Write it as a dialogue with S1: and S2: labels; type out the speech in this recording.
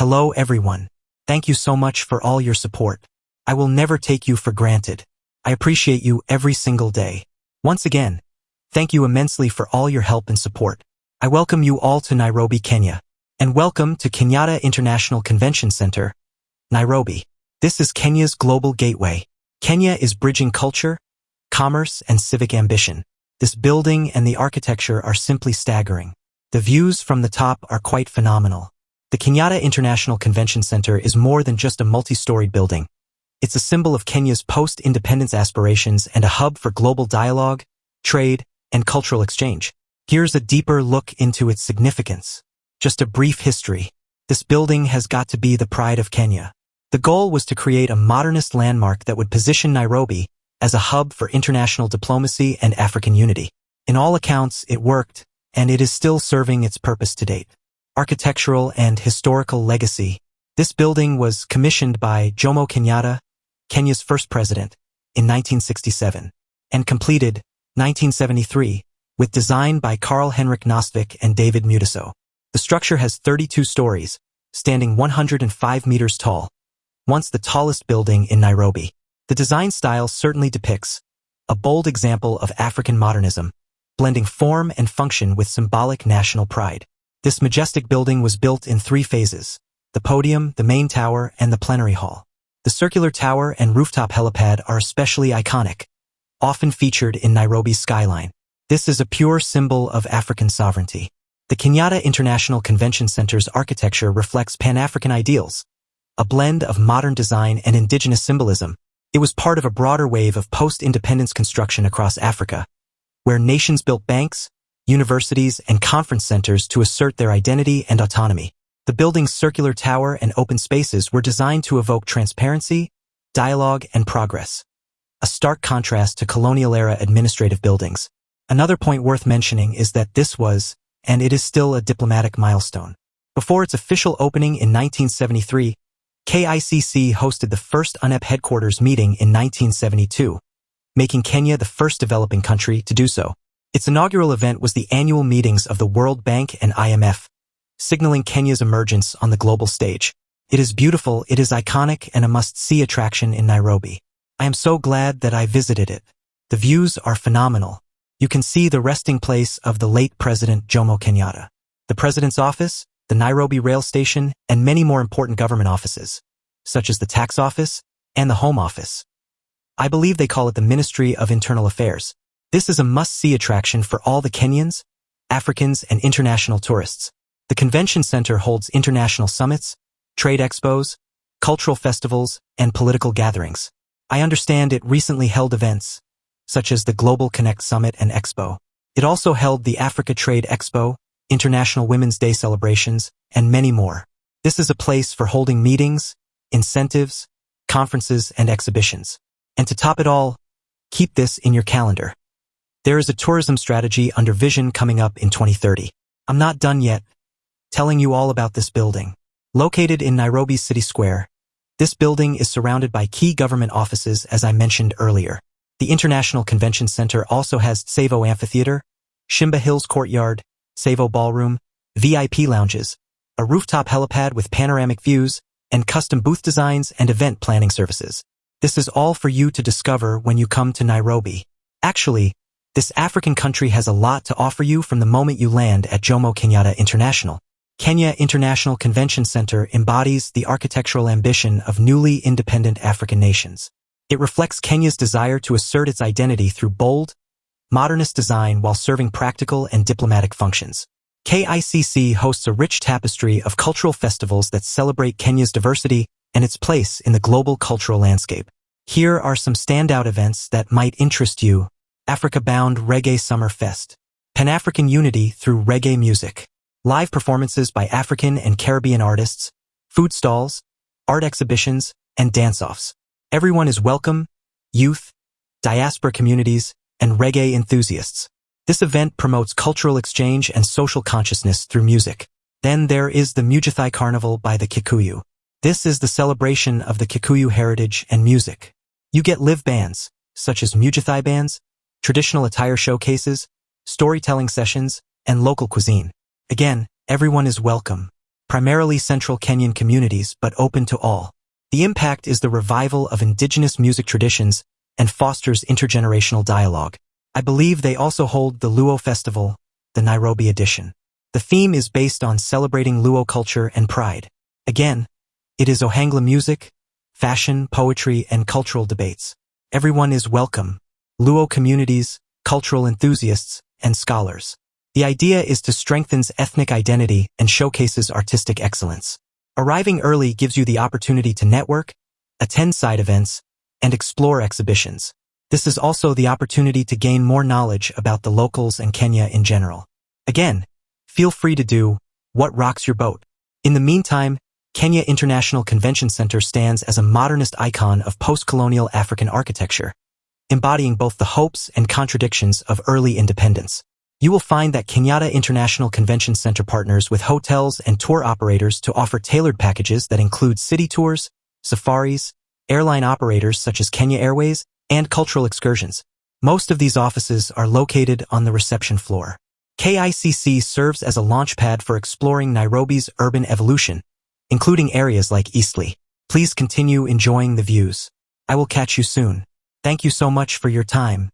S1: Hello everyone. Thank you so much for all your support. I will never take you for granted. I appreciate you every single day. Once again, thank you immensely for all your help and support. I welcome you all to Nairobi, Kenya. And welcome to Kenyatta International Convention Centre, Nairobi. This is Kenya's global gateway. Kenya is bridging culture, commerce, and civic ambition. This building and the architecture are simply staggering. The views from the top are quite phenomenal. The Kenyatta International Convention Centre is more than just a multi-storied building. It's a symbol of Kenya's post-independence aspirations and a hub for global dialogue, trade, and cultural exchange. Here's a deeper look into its significance. Just a brief history. This building has got to be the pride of Kenya. The goal was to create a modernist landmark that would position Nairobi as a hub for international diplomacy and African unity. In all accounts, it worked, and it is still serving its purpose to date. Architectural and historical legacy. This building was commissioned by Jomo Kenyatta, Kenya's first president, in 1967, and completed 1973, with design by Carl Henrik Nostvik and David Mutiso. The structure has 32 stories, standing 105 meters tall, once the tallest building in Nairobi. The design style certainly depicts a bold example of African modernism, blending form and function with symbolic national pride. This majestic building was built in 3 phases: the podium, the main tower, and the plenary hall. The circular tower and rooftop helipad are especially iconic, often featured in Nairobi's skyline. This is a pure symbol of African sovereignty. The Kenyatta International Convention Centre's architecture reflects Pan-African ideals, a blend of modern design and indigenous symbolism. It was part of a broader wave of post-independence construction across Africa, where nations built banks, universities, and conference centers to assert their identity and autonomy. The building's circular tower and open spaces were designed to evoke transparency, dialogue, and progress, a stark contrast to colonial-era administrative buildings. Another point worth mentioning is that this was, and it is still, a diplomatic milestone. Before its official opening in 1973, KICC hosted the first UNEP headquarters meeting in 1972, making Kenya the first developing country to do so. Its inaugural event was the annual meetings of the World Bank and IMF, signaling Kenya's emergence on the global stage. It is beautiful, it is iconic, and a must-see attraction in Nairobi. I am so glad that I visited it. The views are phenomenal. You can see the resting place of the late President Jomo Kenyatta, the President's office, the Nairobi rail station, and many more important government offices, such as the tax office and the home office. I believe they call it the Ministry of Internal Affairs. This is a must-see attraction for all the Kenyans, Africans, and international tourists. The convention center holds international summits, trade expos, cultural festivals, and political gatherings. I understand it recently held events, such as the Global Connect Summit and Expo. It also held the Africa Trade Expo, International Women's Day celebrations, and many more. This is a place for holding meetings, incentives, conferences, and exhibitions. And to top it all, keep this in your calendar. There is a tourism strategy under Vision coming up in 2030. I'm not done yet telling you all about this building. Located in Nairobi's City Square, this building is surrounded by key government offices, as I mentioned earlier. The International Convention Centre also has Savo Amphitheatre, Shimba Hills Courtyard, Savo Ballroom, VIP lounges, a rooftop helipad with panoramic views, and custom booth designs and event planning services. This is all for you to discover when you come to Nairobi. Actually, this African country has a lot to offer you from the moment you land at Jomo Kenyatta International. Kenya International Convention Centre embodies the architectural ambition of newly independent African nations. It reflects Kenya's desire to assert its identity through bold, modernist design while serving practical and diplomatic functions. KICC hosts a rich tapestry of cultural festivals that celebrate Kenya's diversity and its place in the global cultural landscape. Here are some standout events that might interest you. Africa-bound Reggae Summer Fest. Pan-African unity through reggae music. Live performances by African and Caribbean artists, food stalls, art exhibitions, and dance-offs. Everyone is welcome: youth, diaspora communities, and reggae enthusiasts. This event promotes cultural exchange and social consciousness through music. Then there is the Mujathai Carnival by the Kikuyu. This is the celebration of the Kikuyu heritage and music. You get live bands, such as Mujathai bands, traditional attire showcases, storytelling sessions, and local cuisine. Again, everyone is welcome. primarily central Kenyan communities but open to all. The impact is the revival of indigenous music traditions and fosters intergenerational dialogue. I believe they also hold the Luo Festival, the Nairobi edition. The theme is based on celebrating Luo culture and pride. Again, it is Ohangla music, fashion, poetry, and cultural debates. Everyone is welcome: Luo communities, cultural enthusiasts, and scholars. The idea is to strengthen ethnic identity and showcases artistic excellence. Arriving early gives you the opportunity to network, attend side events, and explore exhibitions. This is also the opportunity to gain more knowledge about the locals and Kenya in general. Again, feel free to do what rocks your boat. In the meantime, Kenyatta International Convention Centre stands as a modernist icon of post-colonial African architecture, embodying both the hopes and contradictions of early independence. You will find that Kenyatta International Convention Centre partners with hotels and tour operators to offer tailored packages that include city tours, safaris, airline operators such as Kenya Airways, and cultural excursions. Most of these offices are located on the reception floor. KICC serves as a launchpad for exploring Nairobi's urban evolution, including areas like Eastleigh. Please continue enjoying the views. I will catch you soon. Thank you so much for your time.